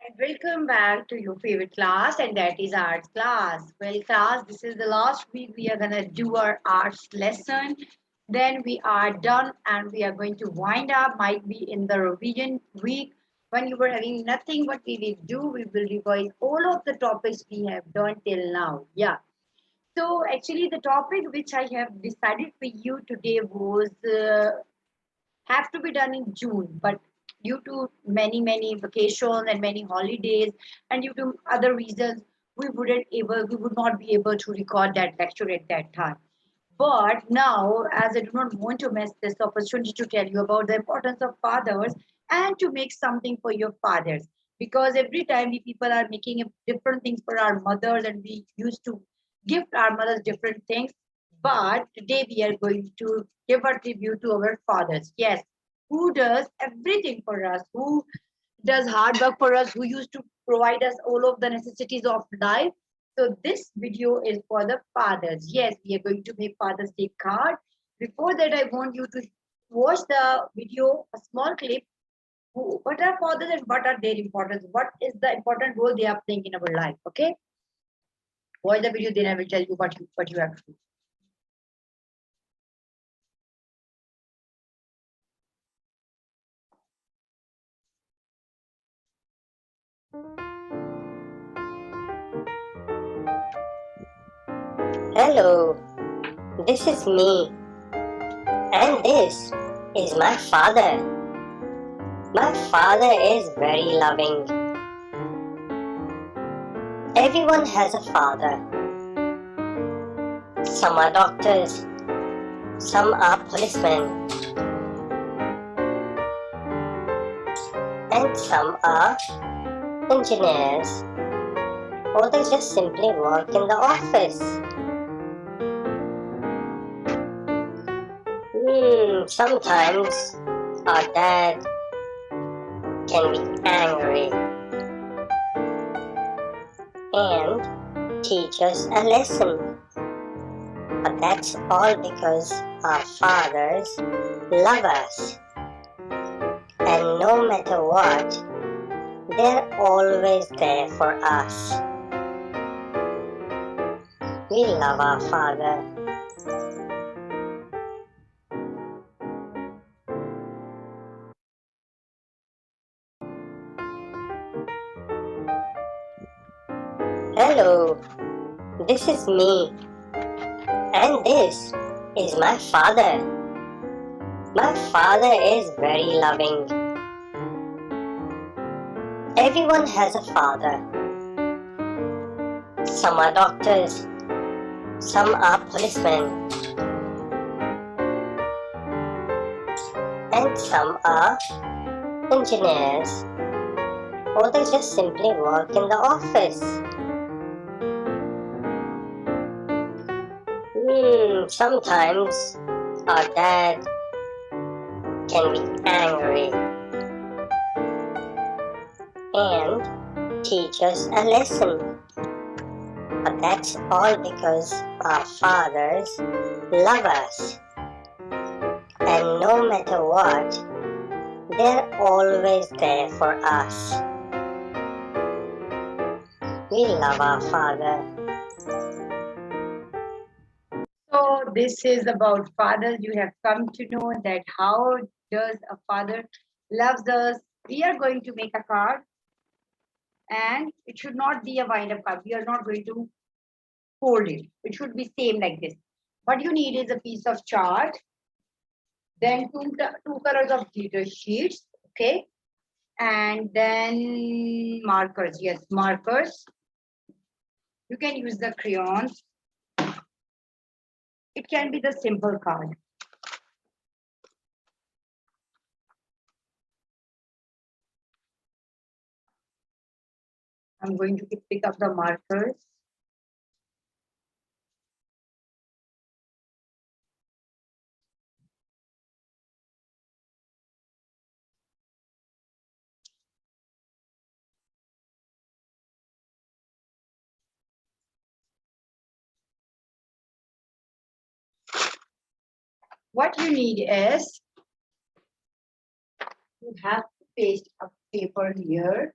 And welcome back to your favorite class, and that is arts class. Well, class, this is the last week we are gonna do our arts lesson. Then we are done, and we are going to wind up. Might be in the revision week when you were having nothing. What we will do, we will revise all of the topics we have done till now. Yeah. So actually, the topic which I have decided for you today was have to be done in June, but due to many vacations and many holidays, and due to other reasons, we would not be able to record that lecture at that time. But now, as I do not want to miss this opportunity to tell you about the importance of fathers and to make something for your fathers, because every time we people are making different things for our mothers, and we used to gift our mothers different things. But today we are going to give a tribute to our fathers. Yes, who does everything for us, who does hard work for us, who used to provide us all of the necessities of life. So this video is for the fathers. Yes, we are going to make Father's Day card. Before that, I want you to watch the video, a small clip. What are fathers and what are their importance? What is the important role they are playing in our life? Okay, watch the video, then I will tell you what you have to do. Hello, this is me, and this is my father. My father is very loving. Everyone has a father. Some are doctors, some are policemen, and some are engineers, or they just simply work in the office. Sometimes our dad can be angry and teach us a lesson. But that's all because our fathers love us. And no matter what, they're always there for us. We love our father. Hello, this is me, and this is my father. My father is very loving. Everyone has a father. Some are doctors, some are policemen, and some are engineers, or they just simply work in the office. Sometimes our dad can be angry and teach us a lesson. But that's all because our fathers love us. And no matter what, they're always there for us. We love our father. So this is about fathers. You have come to know that how does a father loves us. We are going to make a card, and it should not be a wind up card. We are not going to fold it. It should be same like this. What you need is a piece of chart, then two colors of glitter sheets, okay, and then markers. Yes, markers. You can use the crayons. It can be the simple card. I'm going to pick up the markers. What you need is you have to paste a paper here.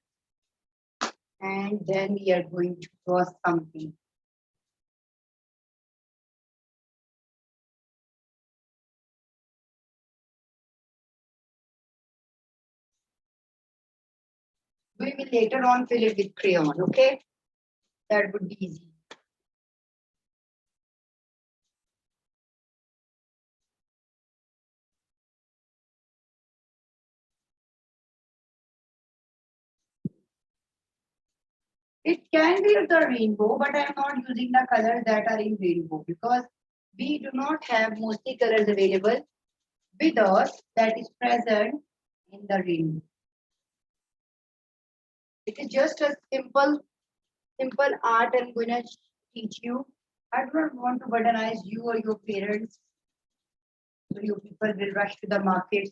And then we are going to draw something. We will later on fill it with crayon, okay? That would be easy. It can be the rainbow, but I am not using the colors that are in rainbow because we do not have mostly colors available with us that is present in the rainbow. It is just a simple art I'm going to teach you. I do not want to burdenize you or your parents. So you people will rush to the markets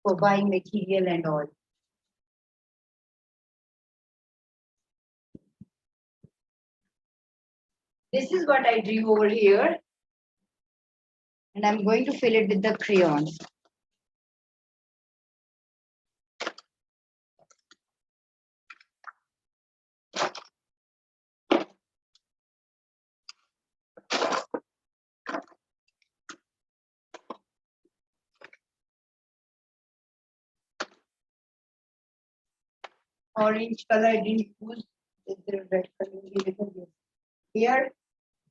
for buying material and all. This is what I drew over here. And I'm going to fill it with the crayons. Orange color I didn't use. With the red color here.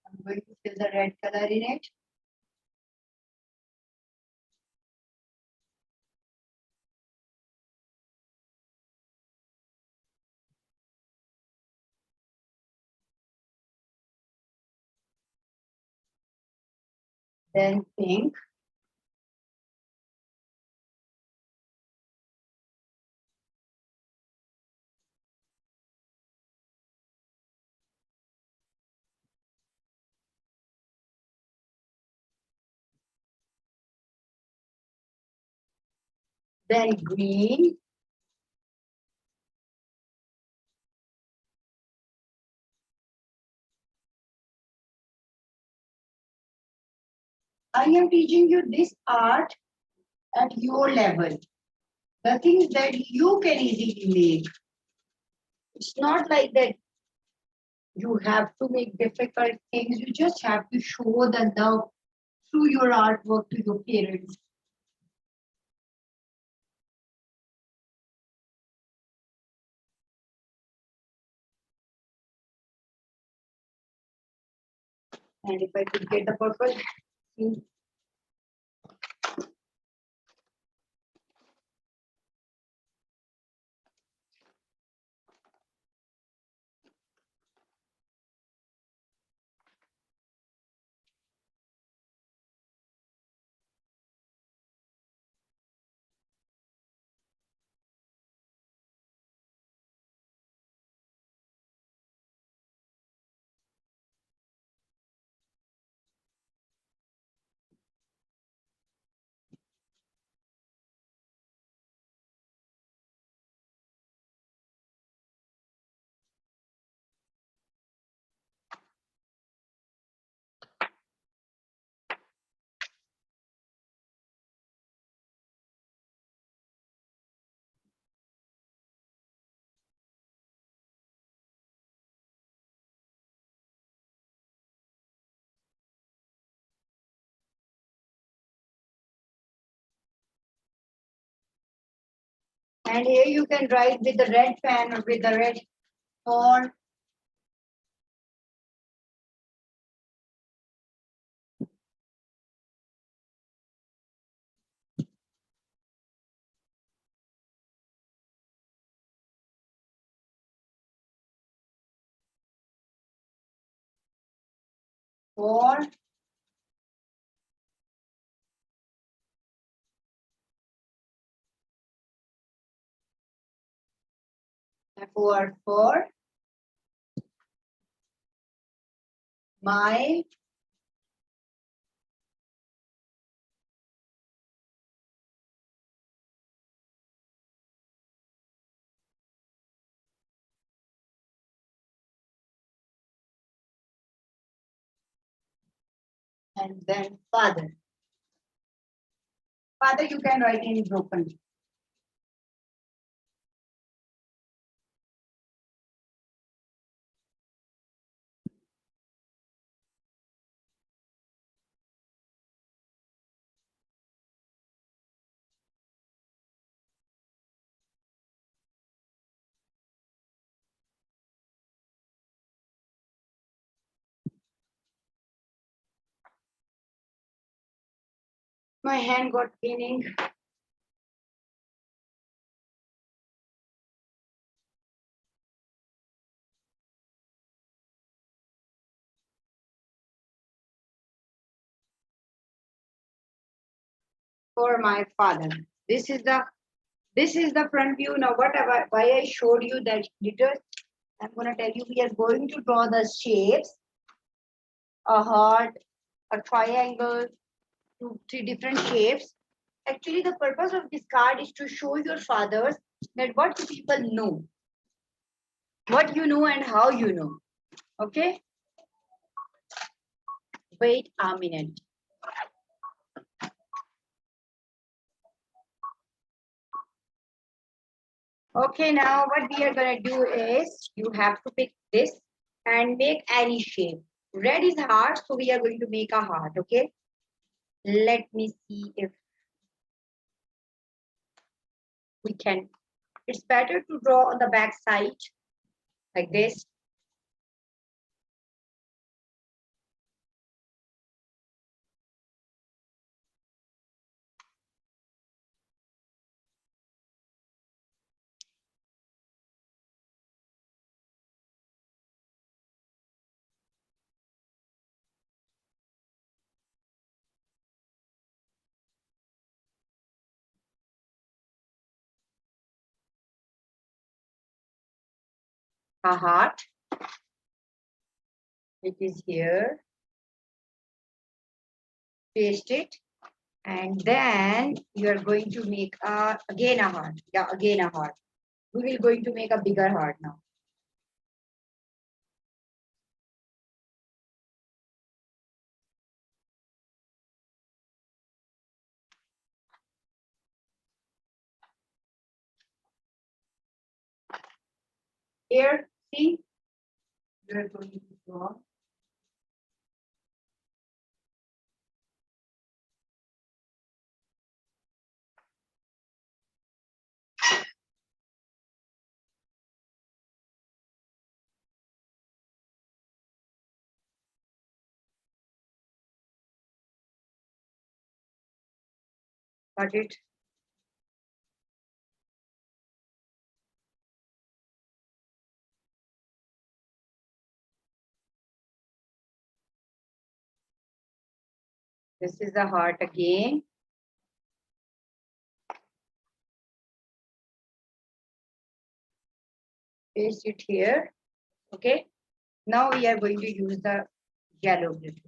I'm going to fill the red color in it. Then pink. Then green. I am teaching you this art at your level. The things that you can easily make. It's not like that you have to make difficult things. You just have to show the love through your artwork to your parents. And if I could get the purple, see, and here you can write with the red pen or with the red font. For for my and then father. Father, you can write in broken. My hand got paining. For my father. This is the front view. Now, why I showed you that glitters, I'm gonna tell you we are going to draw the shapes, a heart, a triangle, two, three different shapes. Actually, the purpose of this card is to show your fathers that what you people know, what you know and how you know. Okay? Wait a minute. Okay, now what we are gonna do is you have to pick this and make any shape. Red is heart, so we are going to make a heart, okay? Let me see if we can. It's better to draw on the back side like this. A heart. It is here. Paste it. And then you are going to make again a heart. Yeah, again a heart. We will going to make a bigger heart now. Here, see, we are going to draw. Got it. This is the heart again. Paste it here. Okay. Now we are going to use the yellow glitter.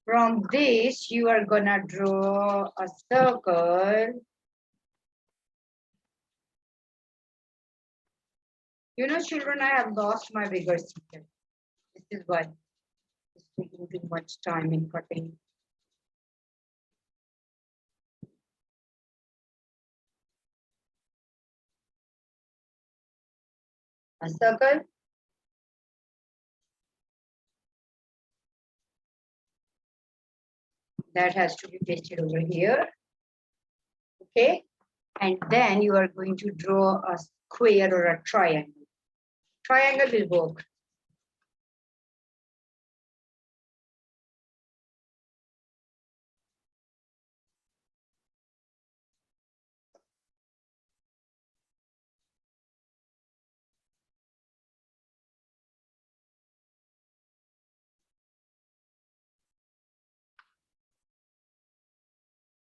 From this, you are gonna draw a circle. You know, children, I have lost my bigger sticker. This is why it's taking too much time in cutting. A circle. That has to be pasted over here. Okay. And then you are going to draw a square or a triangle. Triangle will work.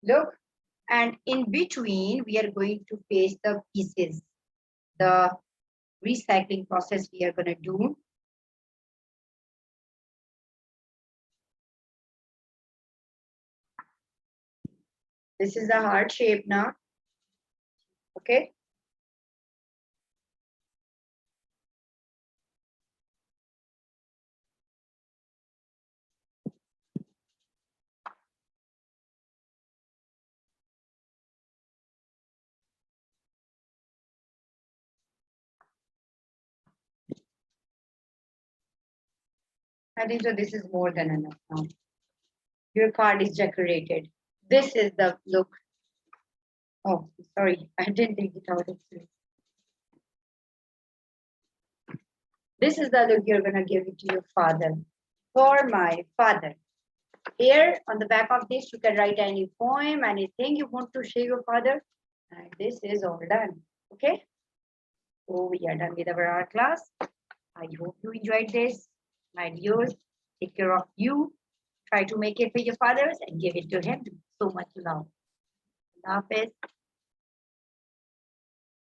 Look, and in between, we are going to paste the pieces. The recycling process we are going to do. This is a heart shape now. Okay. I think so. This is more than enough now. Your card is decorated. This is the look. Oh, sorry. I didn't take it out. Actually. This is the look you're gonna give it to your father. For my father. Here on the back of this, you can write any poem, anything you want to show your father. And this is all done. Okay. So we are done with our art class. I hope you enjoyed this. My dears, take care of you. Try to make it for your fathers and give it to him. So much love. Allah Hafiz.